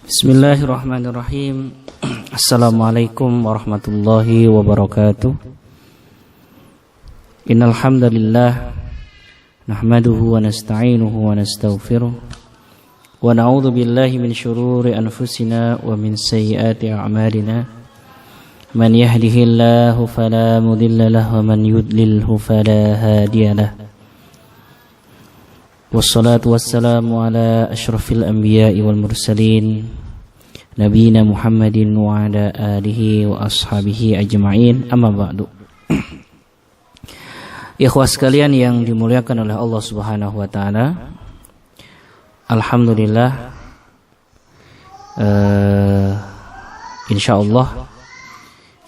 Bismillahirrahmanirrahim. Assalamualaikum warahmatullahi wabarakatuh. Innal hamdalillah nahmaduhu wa nasta'inuhu wa nastaghfiruh wa na'udzu billahi min shururi anfusina wa min sayyiati a'malina. Man yahdihillahu fala mudilla lahu wa man yudlilhu fala hadiya lahu. Wassalatu wassalamu ala asyrafil anbiya'i wal mursalin Nabiina Muhammadin wa ala alihi wa ashabihi ajma'in. Amma ba'du. Ikhwah sekalian yang dimuliakan oleh Allah Subhanahu wa taala, alhamdulillah, insyaallah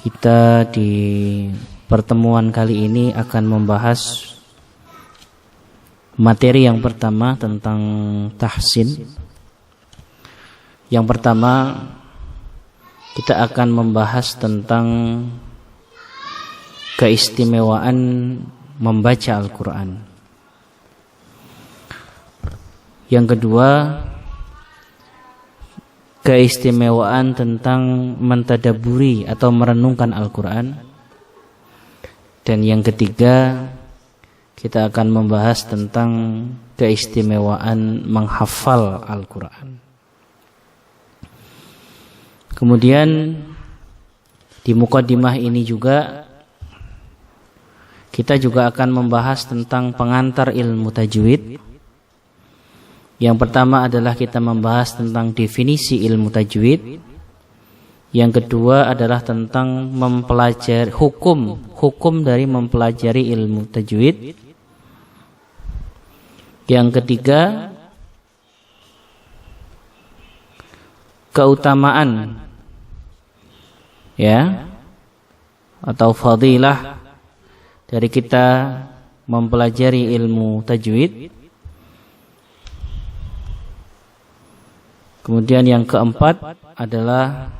kita di pertemuan kali ini akan membahas materi yang pertama tentang tahsin. Yang pertama, kita akan membahas tentang keistimewaan membaca Al-Quran. Yang kedua, keistimewaan tentang mentadaburi atau merenungkan Al-Quran. Dan yang ketiga, kita akan membahas tentang keistimewaan menghafal Al-Quran. Kemudian di muqaddimah ini juga kita juga akan membahas tentang pengantar ilmu tajwid. Yang pertama adalah kita membahas tentang definisi ilmu tajwid. Yang kedua adalah tentang mempelajari hukum dari mempelajari ilmu tajwid. Yang ketiga, keutamaan atau fadilah dari kita mempelajari ilmu tajwid. Kemudian yang keempat adalah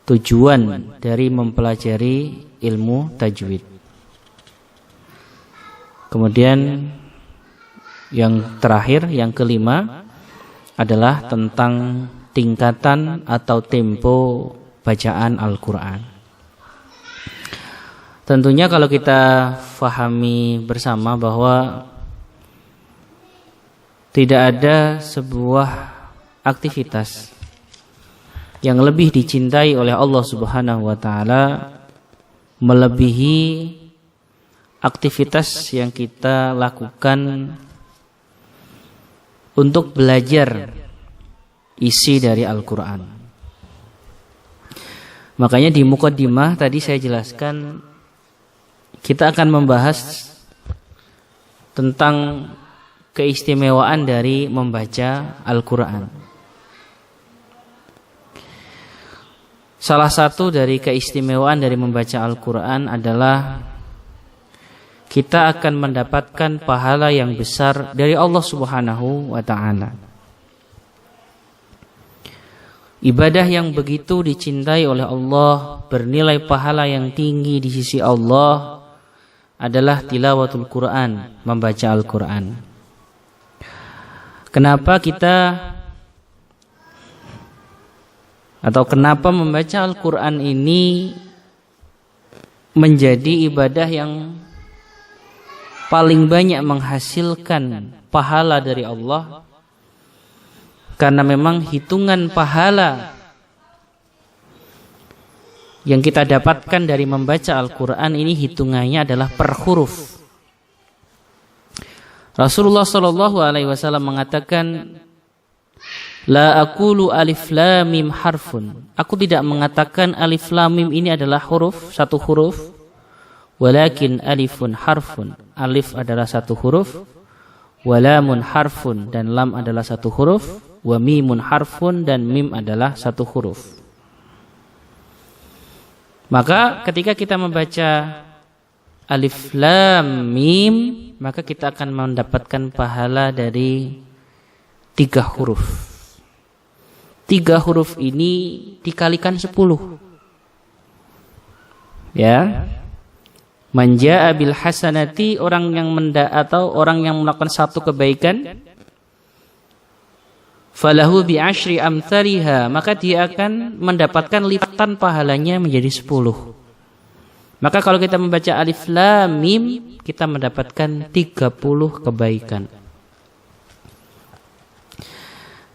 tujuan dari mempelajari ilmu tajwid. Kemudian yang terakhir, yang kelima adalah tentang tingkatan atau tempo bacaan Al-Quran. Tentunya kalau kita fahami bersama bahwa tidak ada sebuah aktivitas yang lebih dicintai oleh Allah Subhanahu wa taala melebihi aktivitas yang kita lakukan untuk belajar isi dari Al-Quran. Makanya di muqaddimah tadi saya jelaskan, kita akan membahas tentang keistimewaan dari membaca Al-Quran. Salah satu dari keistimewaan dari membaca Al-Quran adalah kita akan mendapatkan pahala yang besar dari Allah Subhanahu wa ta'ala. Ibadah yang begitu dicintai oleh Allah, bernilai pahala yang tinggi di sisi Allah adalah tilawatul Quran, membaca Al-Quran. Kenapa membaca Al-Quran ini menjadi ibadah yang paling banyak menghasilkan pahala dari Allah? Karena memang hitungan pahala yang kita dapatkan dari membaca Al-Quran ini hitungannya adalah per huruf. Rasulullah SAW mengatakan, La aqulu alif lam mim harfun. Aku tidak mengatakan alif lam mim ini adalah huruf, satu huruf. Walakin alifun harfun. Alif adalah satu huruf. Walamun harfun, dan lam adalah satu huruf. Wa mimun harfun, dan mim adalah satu huruf. Maka ketika kita membaca alif lam mim, maka kita akan mendapatkan pahala dari 3 huruf. 3 huruf ini dikalikan 10. Man jaa bil hasanati, orang yang orang yang melakukan satu kebaikan, falahu bi asyri amthaliha, maka dia akan mendapatkan lipatan pahalanya menjadi 10. Maka kalau kita membaca alif lam mim, kita mendapatkan 30 kebaikan.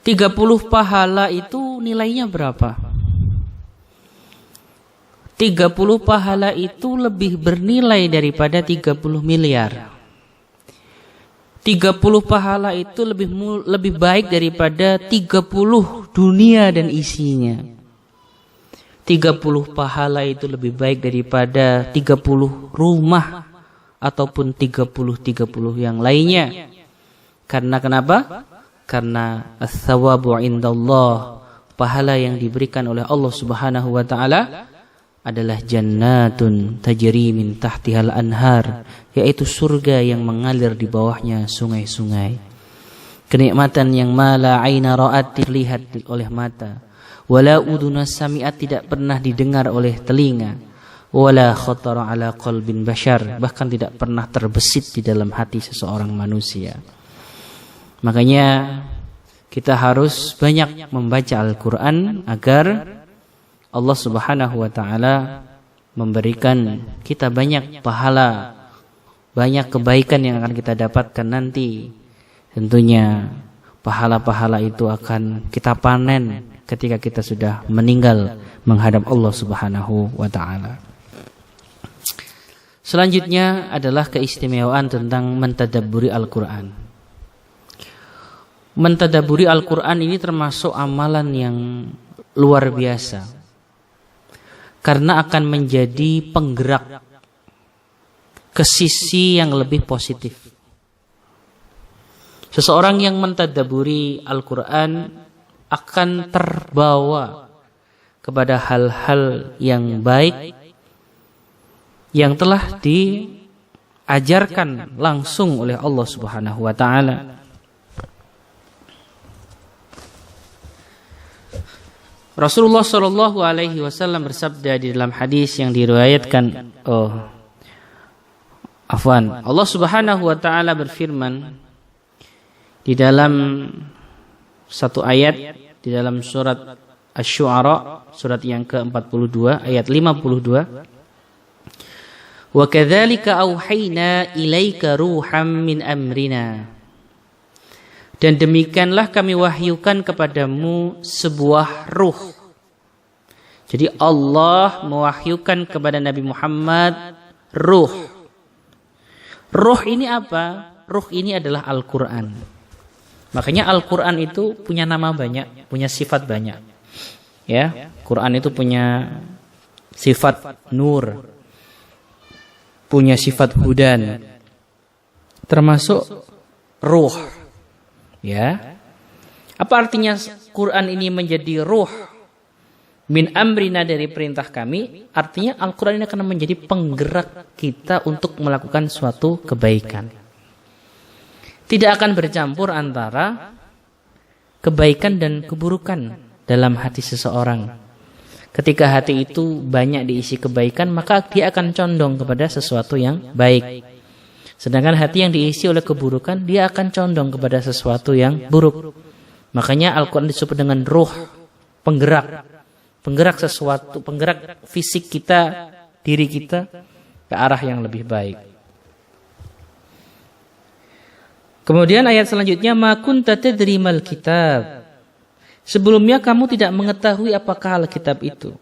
30 pahala itu nilainya berapa? 30 pahala itu lebih bernilai daripada 30 miliar. 30 pahala itu lebih baik daripada 30 dunia dan isinya. 30 pahala itu lebih baik daripada 30 rumah ataupun 30 yang lainnya. Karena kenapa? Karena as-sawabu indallah, pahala yang diberikan oleh Allah Subhanahu wa taala adalah jannatun tajri min tahtihal anhar, yaitu surga yang mengalir di bawahnya sungai-sungai. Kenikmatan yang mala aina ra'at, dilihat oleh mata, wala udhuna sami'at, tidak pernah didengar oleh telinga, wala khatara ala qalbin bashar, bahkan tidak pernah terbesit di dalam hati seseorang manusia. Makanya kita harus banyak membaca Al-Quran agar Allah Subhanahu wa ta'ala memberikan kita banyak pahala, banyak kebaikan yang akan kita dapatkan nanti. Tentunya pahala-pahala itu akan kita panen ketika kita sudah meninggal menghadap Allah Subhanahu wa ta'ala. Selanjutnya adalah keistimewaan tentang mentadabburi Al-Quran. Mentadabburi Al-Quran ini termasuk amalan yang luar biasa, karena akan menjadi penggerak ke sisi yang lebih positif. Seseorang yang mentadabburi Al-Quran akan terbawa kepada hal-hal yang baik yang telah diajarkan langsung oleh Allah Subhanahu wa ta'ala. Rasulullah Shallallahu Alaihi Wasallam bersabda di dalam hadis yang diriwayatkan, Allah Subhanahu Wa Taala berfirman di dalam satu ayat di dalam surat Asy-Syu'ara, surat yang ke-42 ayat 52. Wa kadzalika auhayna ilaika ruham min amrina. Dan demikianlah kami wahyukan kepadamu sebuah ruh. Jadi Allah mewahyukan kepada Nabi Muhammad ruh. Ruh ini apa? Ruh ini adalah Al-Quran. Makanya Al-Quran itu punya nama banyak, punya sifat banyak. Ya, Quran itu punya sifat nur, punya sifat hudan, termasuk ruh. Ya, apa artinya Quran ini menjadi ruh? Min amrina, dari perintah kami. Artinya Al-Quran ini akan menjadi penggerak kita untuk melakukan suatu kebaikan. Tidak akan bercampur antara kebaikan dan keburukan dalam hati seseorang. Ketika hati itu banyak diisi kebaikan, maka dia akan condong kepada sesuatu yang baik. Sedangkan hati yang diisi oleh keburukan, dia akan condong kepada sesuatu yang buruk. Makanya Al-Quran disebut dengan ruh, penggerak. Penggerak sesuatu, penggerak fisik kita, diri kita ke arah yang lebih baik. Kemudian ayat selanjutnya, ma kunta tadri mal kitab. Sebelumnya kamu tidak mengetahui apakah Alkitab itu.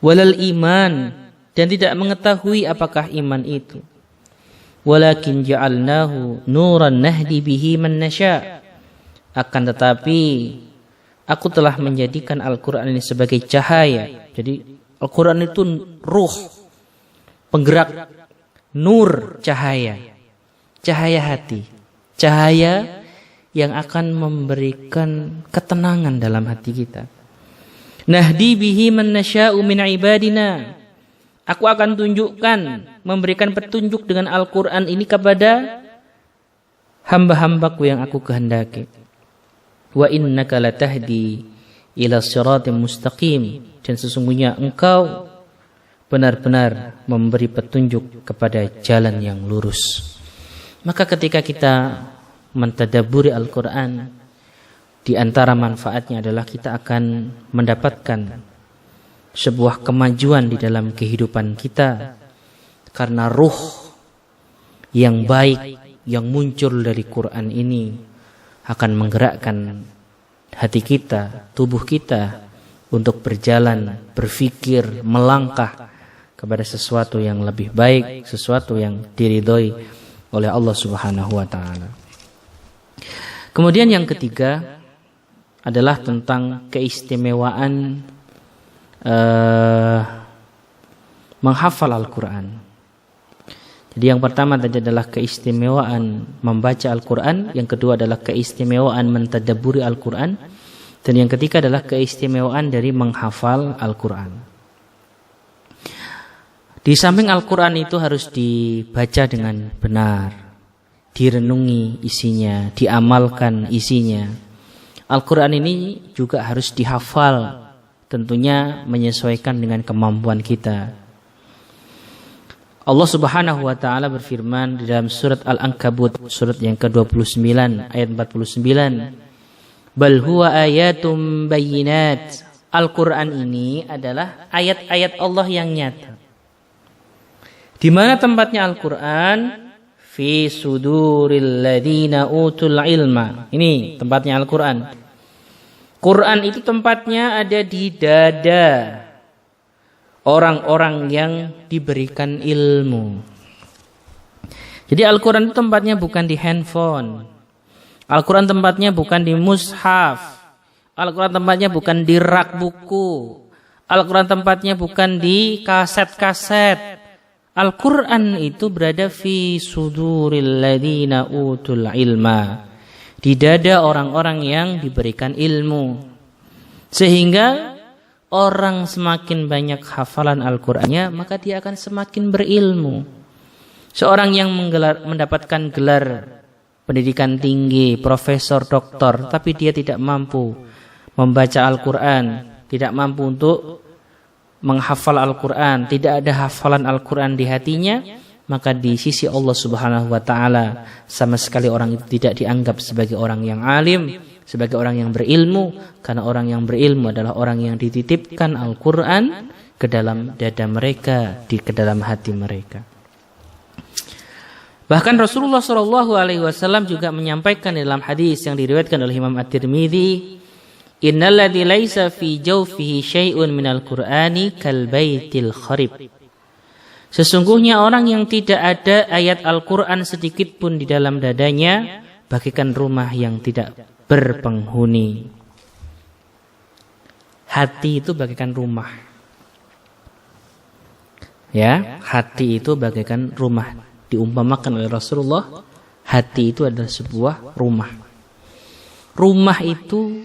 Walal iman, dan tidak mengetahui apakah iman itu. Walakin ja'alnahu nuran nahdi bihi man nasya. Akan tetapi aku telah menjadikan Al-Quran ini sebagai cahaya. Jadi Al-Quran itu ruh, penggerak, nur, cahaya. Cahaya hati. Cahaya yang akan memberikan ketenangan dalam hati kita. Nahdi bihi man nasya'u min ibadina. Aku akan tunjukkan, memberikan petunjuk dengan Al-Quran ini kepada hamba-hambaku yang aku kehendaki. Wa innaka latahdi ila siratim mustaqim. Dan sesungguhnya engkau benar-benar memberi petunjuk kepada jalan yang lurus. Maka ketika kita mentadabburi Al-Quran, Di antara manfaatnya adalah kita akan mendapatkan sebuah kemajuan di dalam kehidupan kita, karena ruh yang baik yang muncul dari Quran ini akan menggerakkan hati kita, tubuh kita untuk berjalan, berpikir, melangkah kepada sesuatu yang lebih baik, sesuatu yang diridhoi oleh Allah Subhanahu wa taala. Kemudian yang ketiga adalah tentang keistimewaan menghafal Al-Quran. Jadi yang pertama tadi adalah keistimewaan membaca Al-Quran, yang kedua adalah keistimewaan mentadabburi Al-Quran, dan yang ketiga adalah keistimewaan dari menghafal Al-Quran. Di samping Al-Quran itu harus dibaca dengan benar, direnungi isinya, diamalkan isinya. Al-Quran ini juga harus dihafal, tentunya menyesuaikan dengan kemampuan kita. Allah Subhanahu wa taala berfirman di dalam surat Al-Ankabut, surat yang ke-29 ayat 49. Bal huwa ayatum bayyinat. Al-Quran ini adalah ayat-ayat Allah yang nyata. Di mana tempatnya Al-Quran? Fi suduril ladina utul ilma. Ini tempatnya Al-Quran. Quran itu tempatnya ada di dada orang-orang yang diberikan ilmu. Jadi Al-Quran itu tempatnya bukan di handphone. Al-Quran tempatnya bukan di mushaf. Al-Quran tempatnya bukan di rak buku. Al-Quran tempatnya bukan di kaset-kaset. Al-Quran itu berada fi suduril ladina utul ilma, di dada orang-orang yang diberikan ilmu. Sehingga orang semakin banyak hafalan Al-Qur'annya, maka dia akan semakin berilmu. Seorang yang mendapatkan gelar pendidikan tinggi, profesor, doktor, tapi dia tidak mampu membaca Al-Qur'an, tidak mampu untuk menghafal Al-Qur'an, tidak ada hafalan Al-Qur'an di hatinya, maka di sisi Allah Subhanahu wa taala sama sekali orang itu tidak dianggap sebagai orang yang alim, sebagai orang yang berilmu, karena orang yang berilmu adalah orang yang dititipkan Al-Qur'an ke dalam dada mereka, ke dalam hati mereka. Bahkan Rasulullah SAW juga menyampaikan dalam hadis yang diriwayatkan oleh Imam At-Tirmidzi, innalladzi laisa fi jawfihi syai'un minal Qur'ani kal baitil kharib. Sesungguhnya orang yang tidak ada ayat Al-Qur'an sedikit pun di dalam dadanya bagaikan rumah yang tidak berpenghuni. Hati itu bagaikan rumah. Ya, hati itu bagaikan rumah. Diumpamakan oleh Rasulullah, hati itu adalah sebuah rumah. Rumah itu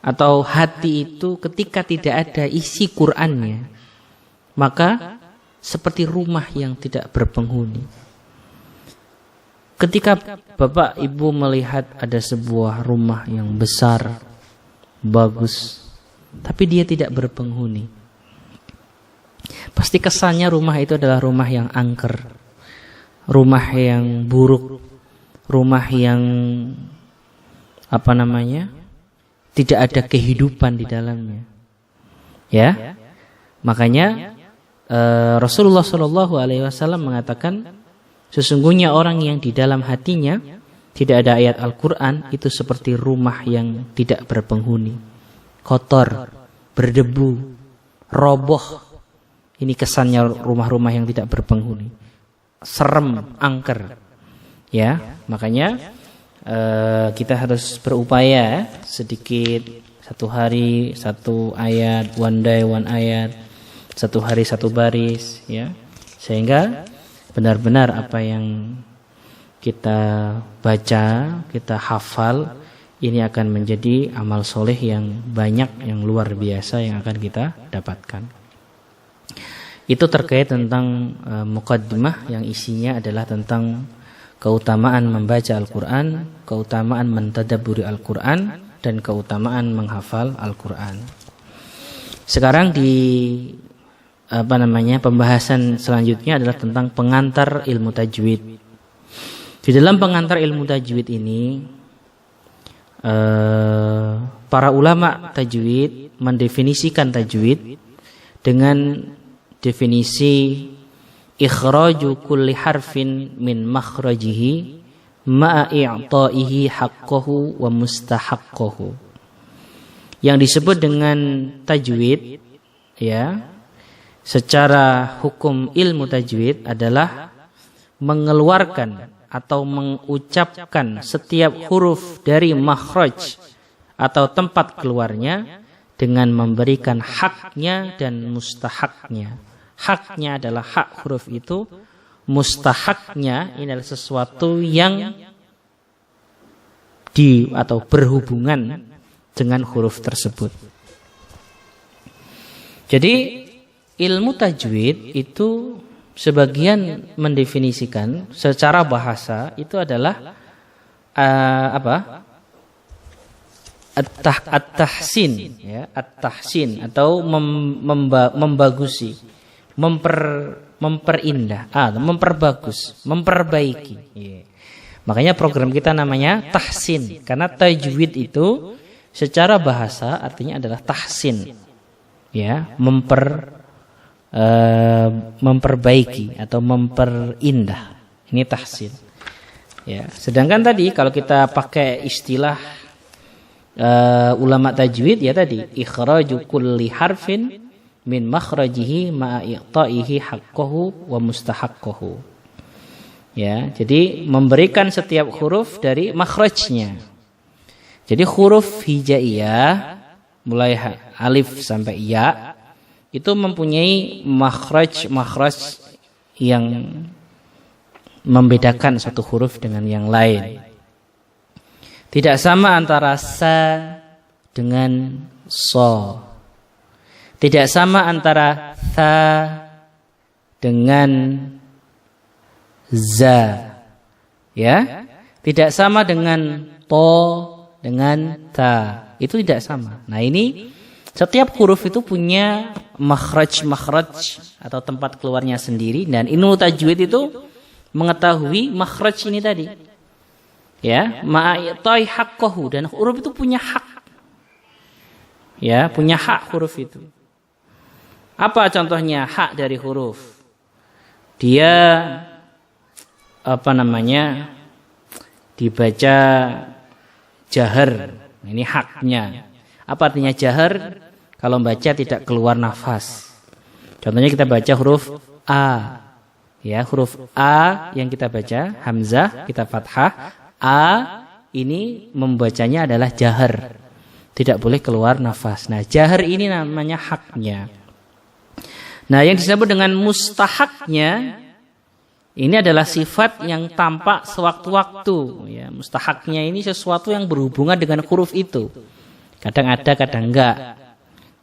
atau hati itu ketika tidak ada isi Qur'annya, maka seperti rumah yang tidak berpenghuni. Ketika Bapak Ibu melihat ada sebuah rumah yang besar, bagus, tapi dia tidak berpenghuni, pasti kesannya rumah itu adalah rumah yang angker, rumah yang buruk, rumah yang tidak ada kehidupan di dalamnya. Ya, makanya Rasulullah SAW mengatakan, sesungguhnya orang yang di dalam hatinya tidak ada ayat Al-Quran itu seperti rumah yang tidak berpenghuni, kotor, berdebu, roboh. Ini kesannya rumah-rumah yang tidak berpenghuni, serem, angker. Ya, makanya kita harus berupaya sedikit, satu hari satu ayat, one day one ayat, satu hari satu baris, ya, sehingga benar-benar apa yang kita baca, kita hafal, ini akan menjadi amal soleh yang banyak, yang luar biasa yang akan kita dapatkan. Itu terkait tentang muqaddimah yang isinya adalah tentang keutamaan membaca Al-Quran, keutamaan mentadabburi Al-Quran, dan keutamaan menghafal Al-Quran. Sekarang di pembahasan selanjutnya adalah tentang pengantar ilmu tajwid. Di dalam pengantar ilmu tajwid ini, para ulama tajwid mendefinisikan tajwid dengan definisi ikhraju kulli harfin min makhrajihi ma'a i'ta'ihi haqqahu wa mustahaqqahu. Yang disebut dengan tajwid, ya, secara hukum ilmu tajwid adalah mengeluarkan atau mengucapkan setiap huruf dari makhraj atau tempat keluarnya dengan memberikan haknya dan mustahaknya. Haknya adalah hak huruf itu, mustahaknya ini adalah sesuatu yang atau berhubungan dengan huruf tersebut. Jadi ilmu tajwid itu sebagian mendefinisikan secara bahasa itu adalah at-tahsin, ya, at-tahsin atau membagusi, memperindah, memperbagus, memperbaiki. Yeah. Makanya program kita namanya tahsin, karena tajwid itu secara bahasa artinya adalah tahsin, ya, memperbaiki atau memperindah. Ini tahsin. Ya, sedangkan tadi kalau kita pakai istilah ulama tajwid, ya tadi ikhraju kulli harfin min makhrajihi ma'a i'ta'ihi haqqahu wa mustahaqqahu. Ya, jadi memberikan setiap huruf dari makhrajnya. Jadi huruf hijaiyah mulai alif sampai ya itu mempunyai makhraj yang membedakan satu huruf dengan yang lain. Tidak sama antara sa dengan so. Tidak sama antara tha dengan za. Ya? Tidak sama dengan to dengan ta. Itu tidak sama. Nah, ini setiap huruf itu punya makhraj atau tempat keluarnya sendiri, dan ilmu tajwid itu mengetahui makhraj ini tadi. Ya, ma'itai haqqahu, dan huruf itu punya hak. Ya, punya hak huruf itu. Apa contohnya hak dari huruf? Dia dibaca jahar. Ini haknya. Apa artinya jahar? Kalau baca tidak keluar nafas. Contohnya kita baca huruf A. Ya, huruf A yang kita baca, hamzah, kita fathah. A ini membacanya adalah jahar. Tidak boleh keluar nafas. Nah, jahar ini namanya haknya. Nah, yang disebut dengan mustahaknya, ini adalah sifat yang tampak sewaktu-waktu. Ya, mustahaknya ini sesuatu yang berhubungan dengan huruf itu. Kadang ada, kadang enggak.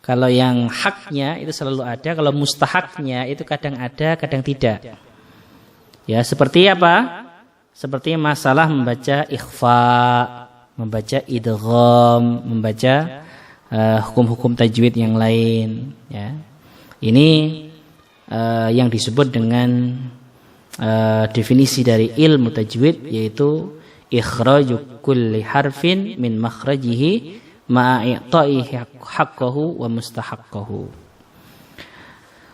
Kalau yang haknya itu selalu ada, kalau mustahaknya itu kadang ada, kadang tidak. Ya, seperti apa? Seperti masalah membaca ikhfa, membaca idgham, membaca hukum-hukum tajwid yang lain. Ya. Ini yang disebut dengan definisi dari ilmu tajwid, yaitu ikhraju kulli harfin min makhrajihi ma'a i'ta'ihi haqqahu wa mustahaqqahu.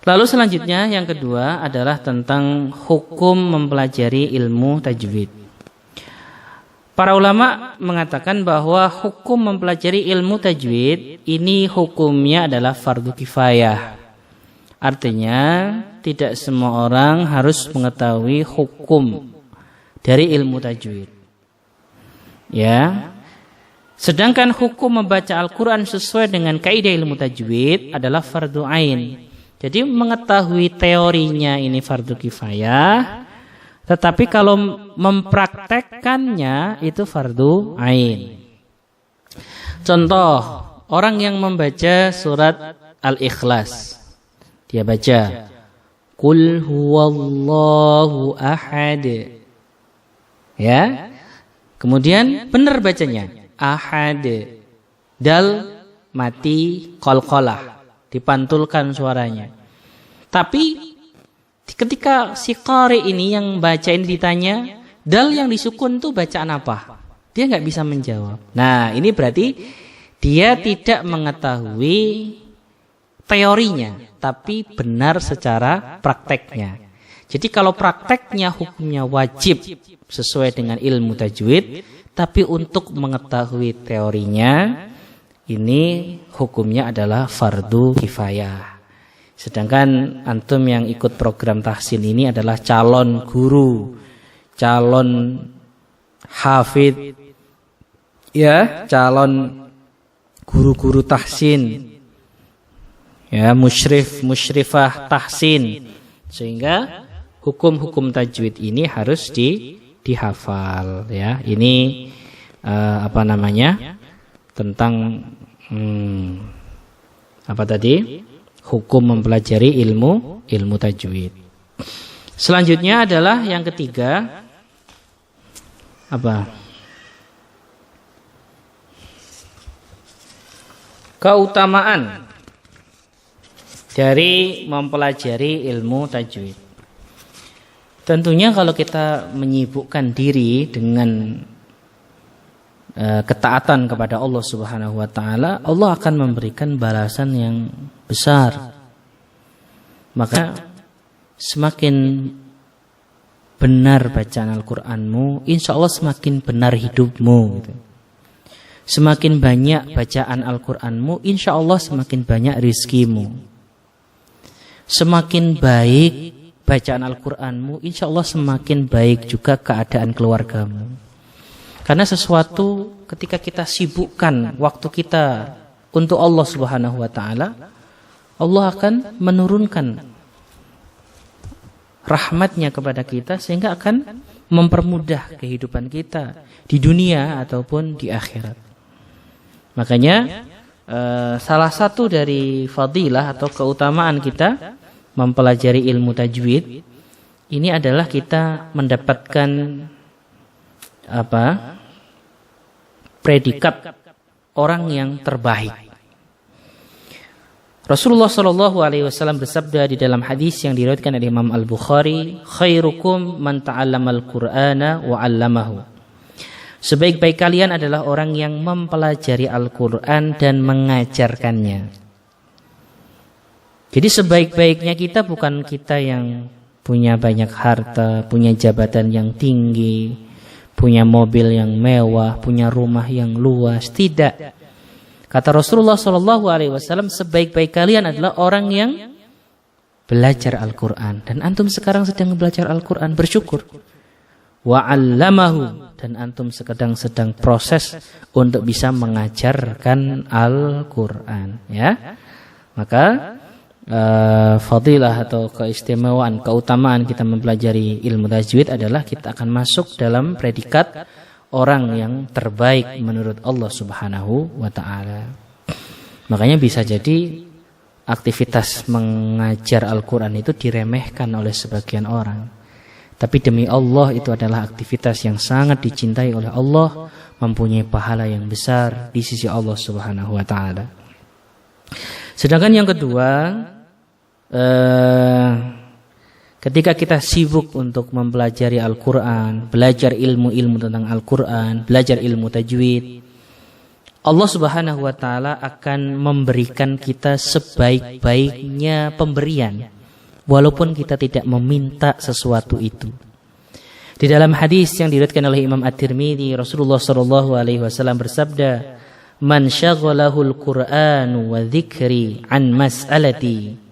Lalu selanjutnya yang kedua adalah tentang hukum mempelajari ilmu tajwid. Para ulama mengatakan bahwa hukum mempelajari ilmu tajwid ini hukumnya adalah fardu kifayah. Artinya tidak semua orang harus mengetahui hukum dari ilmu tajwid. Ya. Sedangkan hukum membaca Al-Quran sesuai dengan kaidah ilmu tajwid adalah fardu ain. Jadi mengetahui teorinya ini fardu kifayah, tetapi kalau mempraktekkannya itu fardu ain. Contoh, orang yang membaca surat Al-Ikhlas, dia baca Qul huwallahu ahad. Ya. Kemudian benar bacanya ahad. Dal mati qalqalah, dipantulkan suaranya. Tapi ketika si qari ini yang baca ini ditanya, Dal yang disukun itu bacaan apa? Dia nggak bisa menjawab. Nah, ini berarti dia tidak mengetahui teorinya, tapi benar secara prakteknya. Jadi kalau prakteknya hukumnya wajib sesuai dengan ilmu tajwid, tapi untuk mengetahui teorinya, ini hukumnya adalah fardu kifayah. Sedangkan antum yang ikut program tahsin ini adalah calon guru, calon hafid, ya, calon guru-guru tahsin, ya, musyrifah tahsin, sehingga hukum-hukum tajwid ini harus dihafal, ya. Ini tentang apa tadi? Hukum mempelajari ilmu tajwid. Selanjutnya adalah yang ketiga, apa? Keutamaan dari mempelajari ilmu tajwid. Tentunya kalau kita menyibukkan diri dengan ketaatan kepada Allah Subhanahu wa taala, Allah akan memberikan balasan yang besar. Maka semakin benar bacaan Al-Qur'anmu, insya Allah semakin benar hidupmu gitu. Semakin banyak bacaan Al-Qur'anmu, insya Allah semakin banyak rizkimu. Semakin baik bacaan Al-Qur'anmu, insya Allah semakin baik juga keadaan keluargamu. Karena sesuatu ketika kita sibukkan waktu kita untuk Allah Subhanahu wa taala, Allah akan menurunkan rahmatnya kepada kita sehingga akan mempermudah kehidupan kita di dunia ataupun di akhirat. Makanya salah satu dari fadilah atau keutamaan kita mempelajari ilmu tajwid ini adalah kita mendapatkan predikat orang yang terbaik. Rasulullah Shallallahu Alaihi Wasallam bersabda di dalam hadis yang diriwayatkan oleh Imam Al Bukhari, khairukum man ta'allamal Qur'ana wa 'allamahu. Sebaik-baik kalian adalah orang yang mempelajari Al-Quran dan mengajarkannya. Jadi sebaik-baiknya kita bukan kita yang punya banyak harta, punya jabatan yang tinggi, punya mobil yang mewah, punya rumah yang luas. Tidak. Kata Rasulullah SAW, sebaik-baik kalian adalah orang yang belajar Al-Quran. Dan antum sekarang sedang belajar Al-Quran, bersyukur. Wa'allamahu, dan antum sedang proses untuk bisa mengajarkan Al-Quran. Ya, maka fadilah atau keistimewaan, keutamaan kita mempelajari ilmu tajwid adalah kita akan masuk dalam predikat orang yang terbaik menurut Allah Subhanahu wa taala. Makanya bisa jadi aktivitas mengajar Al-Quran itu diremehkan oleh sebagian orang. Tapi demi Allah itu adalah aktivitas yang sangat dicintai oleh Allah, mempunyai pahala yang besar di sisi Allah Subhanahu wa taala. Sedangkan yang kedua, ketika kita sibuk untuk mempelajari Al-Quran, belajar ilmu-ilmu tentang Al-Quran, belajar ilmu tajwid, Allah Subhanahu wa taala akan memberikan kita sebaik-baiknya pemberian, walaupun kita tidak meminta sesuatu itu. Di dalam hadis yang diriwayatkan oleh Imam At-Tirmidzi, Rasulullah sallallahu alaihi wasallam bersabda, "Man syaghalahul Qur'an wa dzikri an mas'alati."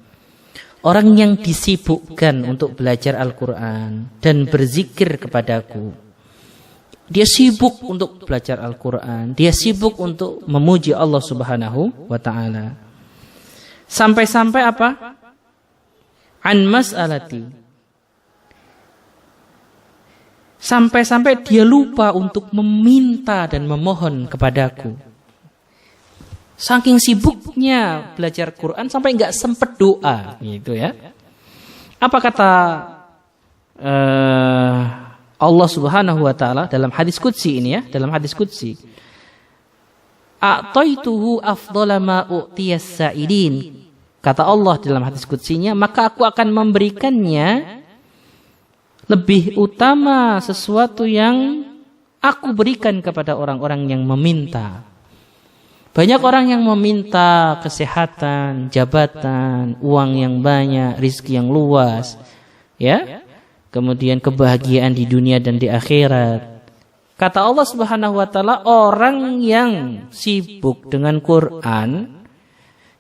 Orang yang disibukkan untuk belajar Al-Quran dan berzikir kepadaku. Dia sibuk untuk belajar Al-Quran, dia sibuk untuk memuji Allah Subhanahu wa taala. Sampai-sampai apa? An mas'alati. Sampai-sampai dia lupa untuk meminta dan memohon kepadaku. Saking sibuknya belajar Quran sampai nggak sempat doa, gitu ya. Apa kata Allah Subhanahu wa taala dalam hadis qudsi ini ya, dalam hadis qudsi. A'taituhu afdhala ma u'tiyas sa'ilin. Kata Allah dalam hadis qudsinya, maka aku akan memberikannya lebih utama sesuatu yang aku berikan kepada orang-orang yang meminta. Banyak orang yang meminta kesehatan, jabatan, uang yang banyak, rizki yang luas, ya. Kemudian kebahagiaan di dunia dan di akhirat. Kata Allah Subhanahu wa taala, orang yang sibuk dengan Quran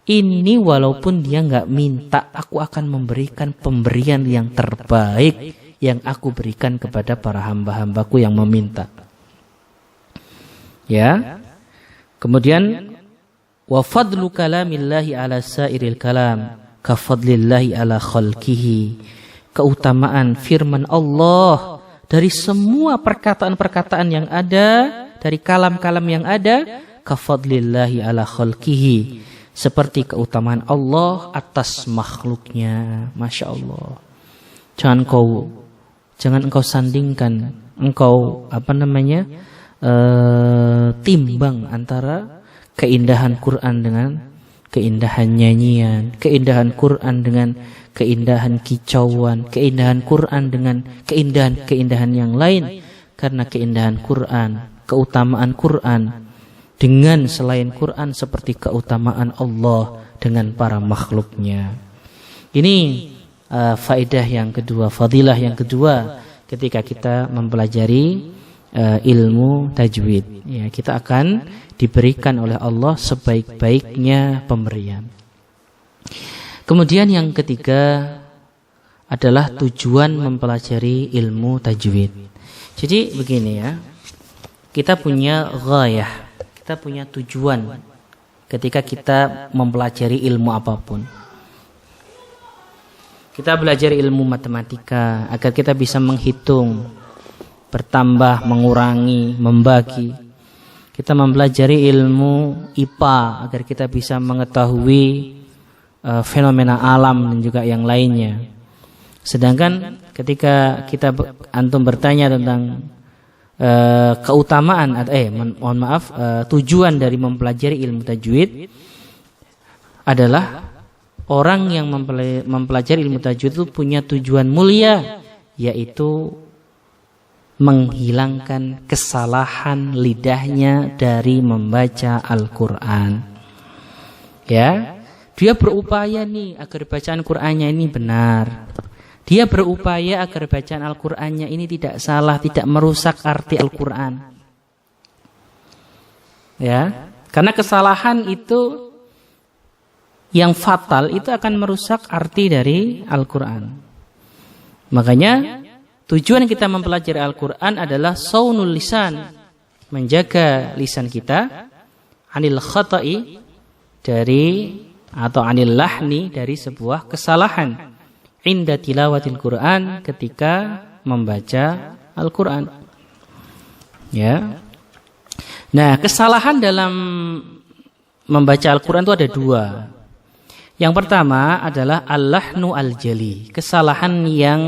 ini walaupun dia enggak minta, aku akan memberikan pemberian yang terbaik yang aku berikan kepada para hamba-hambaku yang meminta. Ya. Kemudian wa fadlu kalamillahi ala sairil kalam ka fadlillahi ala khalqihi. Keutamaan firman Allah dari semua perkataan-perkataan yang ada, dari kalam-kalam yang ada, ka fadlillahi ala khalqihi. Seperti keutamaan Allah atas makhluknya. Masya Allah. Jangan engkau sandingkan, engkau timbang antara keindahan Quran dengan keindahan nyanyian, keindahan Quran dengan keindahan kicauan, keindahan Quran dengan keindahan-keindahan yang lain. Karena keindahan Quran, keutamaan Quran dengan selain Quran seperti keutamaan Allah dengan para makhluknya. Ini faedah yang kedua, fadilah yang kedua ketika kita mempelajari ilmu tajwid. Ya, kita akan diberikan oleh Allah sebaik-baiknya pemberian. Kemudian yang ketiga adalah tujuan mempelajari ilmu tajwid. Jadi begini ya, kita punya ghayah, kita punya tujuan ketika kita mempelajari ilmu apapun. Kita belajar ilmu matematika agar kita bisa menghitung, bertambah, mengurangi, membagi. Kita mempelajari ilmu IPA agar kita bisa mengetahui fenomena alam dan juga yang lainnya. Sedangkan ketika antum bertanya tentang keutamaan tujuan dari mempelajari ilmu tajwid adalah orang yang mempelajari ilmu tajwid itu punya tujuan mulia, yaitu menghilangkan kesalahan lidahnya dari membaca Al-Quran. Ya, dia berupaya nih agar bacaan Qur'annya ini benar. Dia berupaya agar bacaan Al-Qur'annya ini tidak salah, tidak merusak arti Al-Qur'an. Ya, karena kesalahan itu yang fatal itu akan merusak arti dari Al-Qur'an. Makanya tujuan kita mempelajari Al-Qur'an adalah saunul lisan, menjaga lisan kita anil khata'i, dari atau anil lahni, dari sebuah kesalahan inda tilawatil Qur'an, ketika membaca Al-Qur'an. Ya. Nah, kesalahan dalam membaca Al-Qur'an itu ada dua. Yang pertama adalah al-lahnu al-jali, kesalahan yang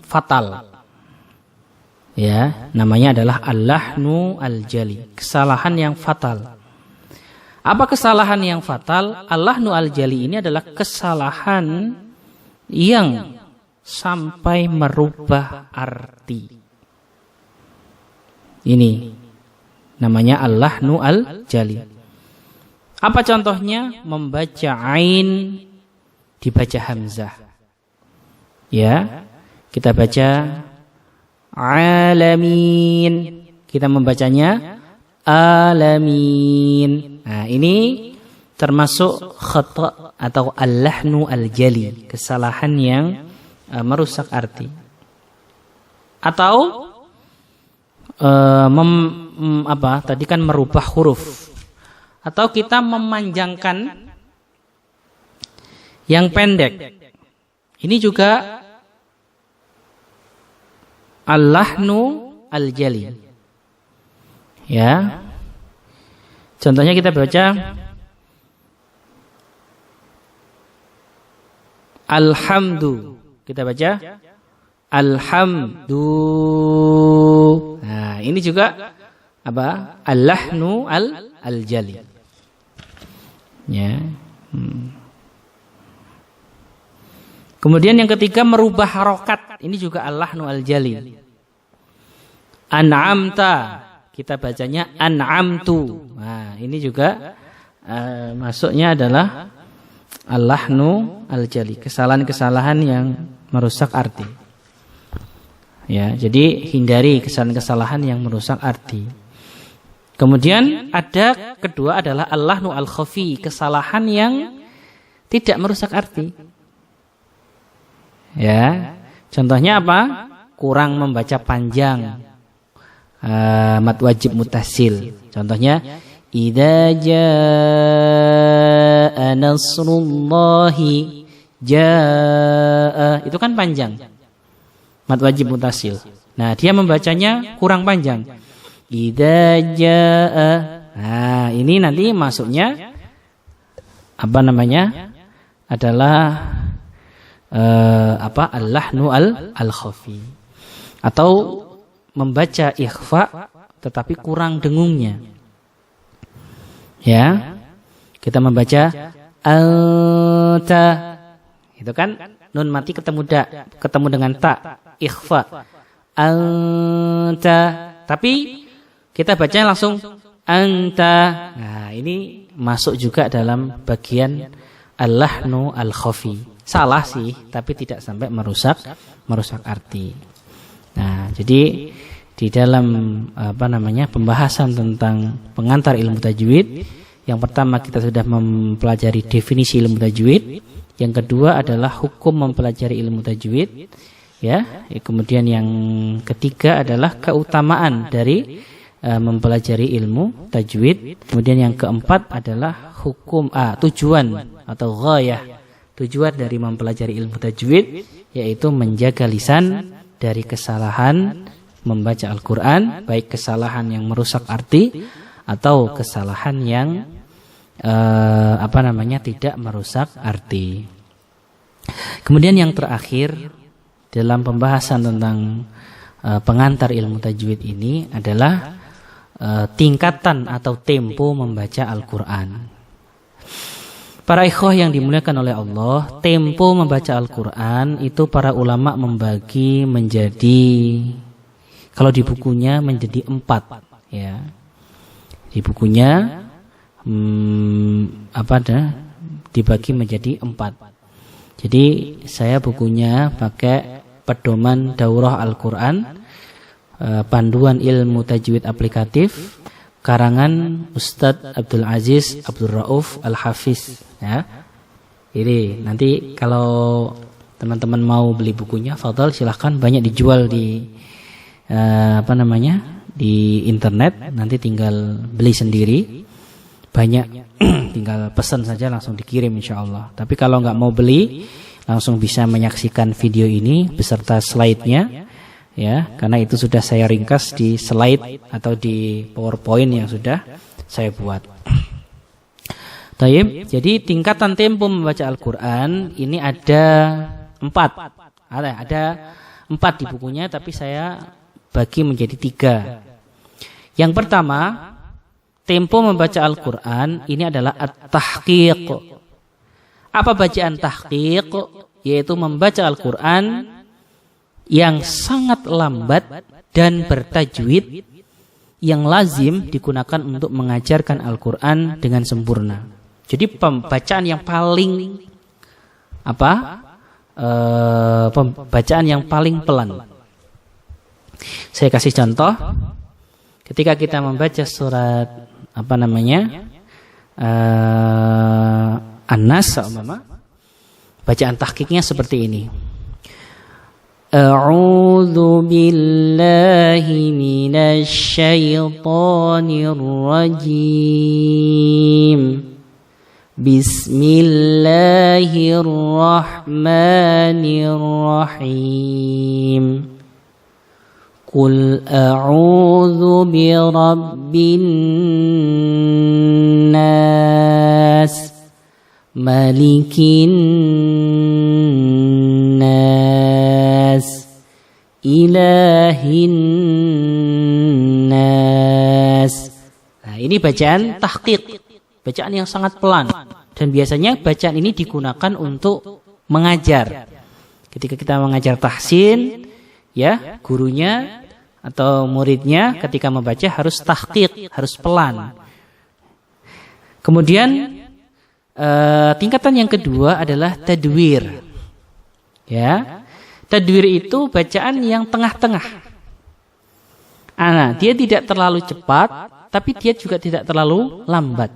fatal. Ya, namanya adalah al-lahnu al-jali, kesalahan yang fatal. Apa kesalahan yang fatal? Al-lahnu al-jali ini adalah kesalahan yang sampai merubah arti. Ini namanya al-lahnu al-jali. Apa contohnya? Membaca ain dibaca hamzah. Ya, kita baca alamin, kita membacanya alamin. Nah, ini termasuk khata atau al-lahnu al-jali, kesalahan yang merusak arti. Atau tadi kan merubah huruf. Atau kita memanjangkan yang pendek. Ini juga al-lahnu al-jali. Ya. Contohnya kita baca alhamdu. Kita baca alhamdu. Nah, ini juga apa? Al-lahnu al-jali. Ya. Kemudian yang ketiga merubah harokat. ini juga al-lahnu al-jali. An'amta, kita bacanya an'amtu. Nah, ini juga masuknya adalah al-lahnu al-jali, kesalahan-kesalahan yang merusak arti. Ya, jadi hindari kesalahan-kesalahan yang merusak arti. Kemudian ada kedua adalah al-lahnu al-khafi, kesalahan yang tidak merusak arti. Ya, contohnya apa? Kurang membaca panjang. Mad wajib mutasil. Contohnya idza jaa nasrullahi jaa, itu kan panjang. Mad wajib mutasil. Nah, dia membacanya kurang panjang. Idza jaa. Nah, ini nanti masuknya apa namanya? Adalah al-lahnu al-khafi. Atau membaca ikhfa tetapi kurang dengungnya. Ya. Kita membaca anta. Itu kan nun mati ketemu dengan ta, ikhfa. Anta. Tapi kita bacanya langsung anta. Nah, ini masuk juga dalam bagian al-lahnu al-khafi. Salah sih, tapi tidak sampai merusak arti. Nah, jadi di dalam pembahasan tentang pengantar ilmu tajwid, yang pertama kita sudah mempelajari definisi ilmu tajwid, yang kedua adalah hukum mempelajari ilmu tajwid, ya. Kemudian yang ketiga adalah keutamaan dari mempelajari ilmu tajwid. Kemudian yang keempat adalah tujuan atau ghayah, tujuan dari mempelajari ilmu tajwid, yaitu menjaga lisan dari kesalahan membaca Al-Quran, baik kesalahan yang merusak arti atau kesalahan yang tidak merusak arti. Kemudian yang terakhir dalam pembahasan tentang pengantar ilmu tajwid ini adalah tingkatan atau tempo membaca Al-Quran. Para ikhwah yang dimuliakan oleh Allah, tempo membaca Al-Quran itu para ulama membagi menjadi, kalau di bukunya menjadi 4, ya. Di bukunya dibagi menjadi 4. Jadi saya bukunya pakai pedoman Daurah Al-Quran, panduan ilmu tajwid aplikatif, karangan Ustadz Abdul Aziz Abdul Rauf Al-Hafiz, ya. Ini nanti kalau teman-teman mau beli bukunya, fadhal silahkan, banyak dijual di di internet. Nanti tinggal beli sendiri, banyak tinggal pesan saja langsung dikirim insyaallah. Tapi kalau nggak mau beli, langsung bisa menyaksikan video ini beserta slide-nya. Ya, karena itu sudah saya ringkas di slide atau di PowerPoint yang sudah saya buat. Taib, jadi tingkatan tempo membaca Al-Quran ini ada 4. Ada 4 di bukunya, tapi saya bagi menjadi 3. Yang pertama, tempo membaca Al-Quran ini adalah at-tahqiq. Apa bacaan tahqiq? Yaitu membaca Al-Quran yang sangat lambat dan bertajwid, yang lazim digunakan untuk mengajarkan Al-Quran dengan sempurna. Jadi pembacaan yang paling pembacaan yang paling pelan. Saya kasih contoh. Ketika kita membaca surat An-Nas, bacaan tahqiqnya seperti ini. A'udzu billahi minasy syaithanir rajim. Bismillahirrahmanirrahim. Qul a'udzu birabbin nas, malikin nas, ilahin nas. Nah, ini bacaan tahqiq, bacaan yang sangat pelan, dan biasanya bacaan ini digunakan untuk mengajar. Ketika kita mengajar tahsin, ya, gurunya atau muridnya ketika membaca harus tahqiq, harus pelan. Kemudian tingkatan yang kedua adalah tadwir. Ya. Tadwir itu bacaan yang tengah-tengah. Dia tidak terlalu cepat, tapi dia juga tidak terlalu lambat.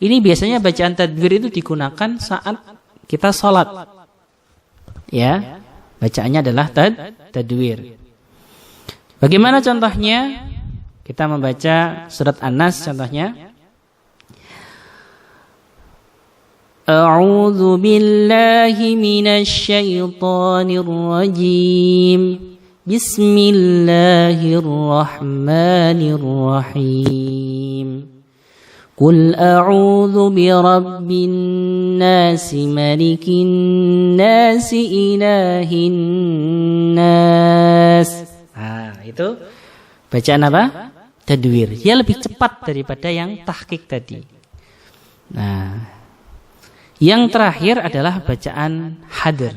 Ini biasanya bacaan tadwir itu digunakan saat kita sholat. Ya, bacaannya adalah tadwir. Bagaimana contohnya? Kita membaca surat An-Nas contohnya. A'udzu billahi minasy syaithanir rajim. Bismillahirrahmanirrahim. Qul a'udzu birabbin nas malikin nas ilahin nas. Itu bacaan apa? Tadwir. Dia lebih cepat daripada yang tahqiq tadi. Yang terakhir adalah bacaan hadr.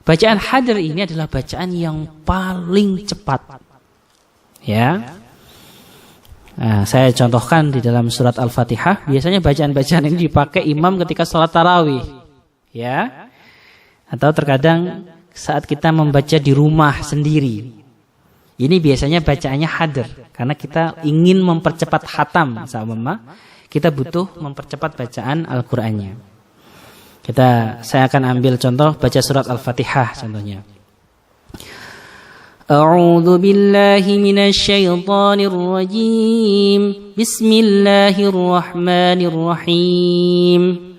Bacaan hadr ini adalah bacaan yang paling cepat. Ya. Saya contohkan di dalam surat Al-Fatihah. Biasanya bacaan-bacaan ini dipakai imam ketika sholat tarawih. Ya. Atau terkadang saat kita membaca di rumah sendiri. Ini biasanya bacaannya hadr. Karena kita ingin mempercepat khatam. Kita butuh mempercepat bacaan Al-Qur'annya. Saya akan ambil contoh baca surat Al-Fatihah contohnya. A'udzu billahi minasy syaithanir rajim. Bismillahirrahmanirrahim.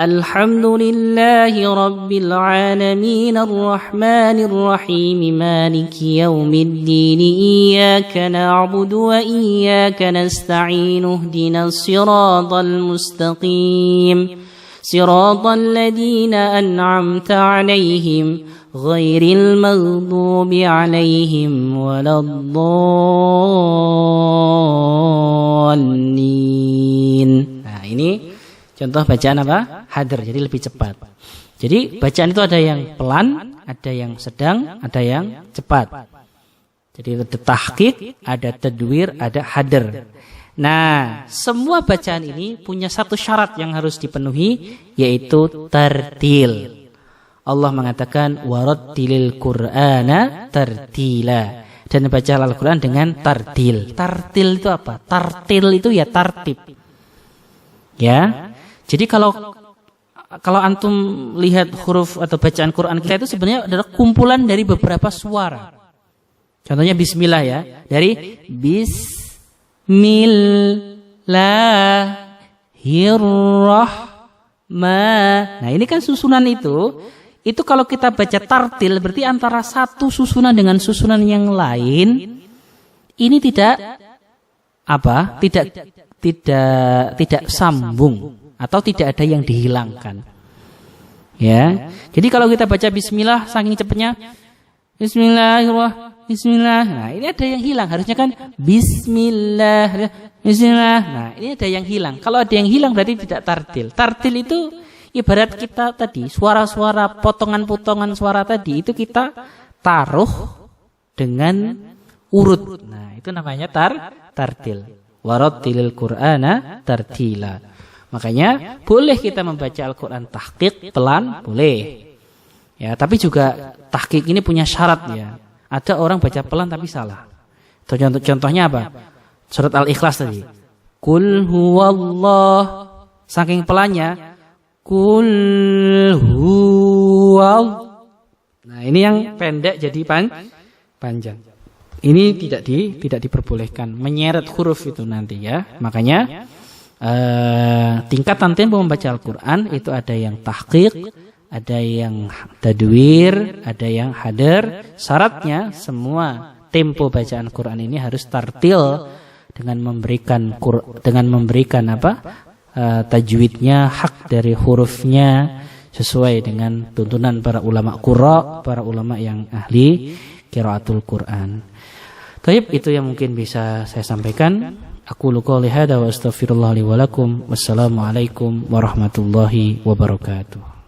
Alhamdulillahi rabbil alamin arrahmanir rahim maliki yaumiddin iyyaka na'budu wa iyyaka nasta'in ihdinas siratal mustaqim siratal ladzina an'amta 'alaihim ghairil maghdubi 'alaihim waladdallin. Ini contoh bacaan apa? Hadr, jadi lebih cepat. Jadi bacaan itu ada yang pelan, ada yang sedang, ada yang cepat. Jadi ada tahqiq, ada tadwir, ada hadr. Semua bacaan ini punya satu syarat yang harus dipenuhi, yaitu tartil. Allah mengatakan warattilil Qur'ana tartila. Dan baca Al-Qur'an dengan tartil. Tartil itu apa? Tartil itu ya tartib. Ya. Jadi kalau antum lihat huruf atau bacaan Quran kita itu sebenarnya adalah kumpulan dari beberapa suara. Contohnya bismillah ya. Dari bismillahirrahmanirrahim. Ini kan susunan itu kalau kita baca tartil berarti antara satu susunan dengan susunan yang lain ini tidak sambung atau tidak ada yang dihilangkan. Ya. Jadi kalau kita baca bismillah saking cepatnya bismillahirrahmanirrahim. Bismillah. Ini ada yang hilang. Harusnya kan bismillah. Ini ada yang hilang. Kalau ada yang hilang berarti tidak tartil. Tartil itu ibarat kita tadi suara-suara potongan-potongan suara tadi itu kita taruh dengan urut. Itu namanya tartil. Warattilil Qur'ana tartila. Makanya boleh kita membaca Al-Qur'an tahqiq pelan, boleh. Ya, tapi juga tahqiq ini punya syarat ya. Ada orang baca pelan tapi salah. Contohnya apa? Surat Al-Ikhlas tadi. Qul huwallah. Saking pelannya Qul huwallah. Ini yang pendek jadi panjang. Ini tidak diperbolehkan menyeret huruf itu nanti ya. Makanya tingkatan tempo membaca Al-Qur'an itu ada yang tahqiq, ada yang tadwir, ada yang hadr. Syaratnya semua tempo bacaan Quran ini harus tartil dengan memberikan tajwidnya, hak dari hurufnya sesuai dengan tuntunan para ulama qurra, para ulama yang ahli qiraatul Quran. Baik, itu yang mungkin bisa saya sampaikan. Aku qouli hadza wa astaghfirullah li wa lakum. Wassalamualaikum warahmatullahi wabarakatuh.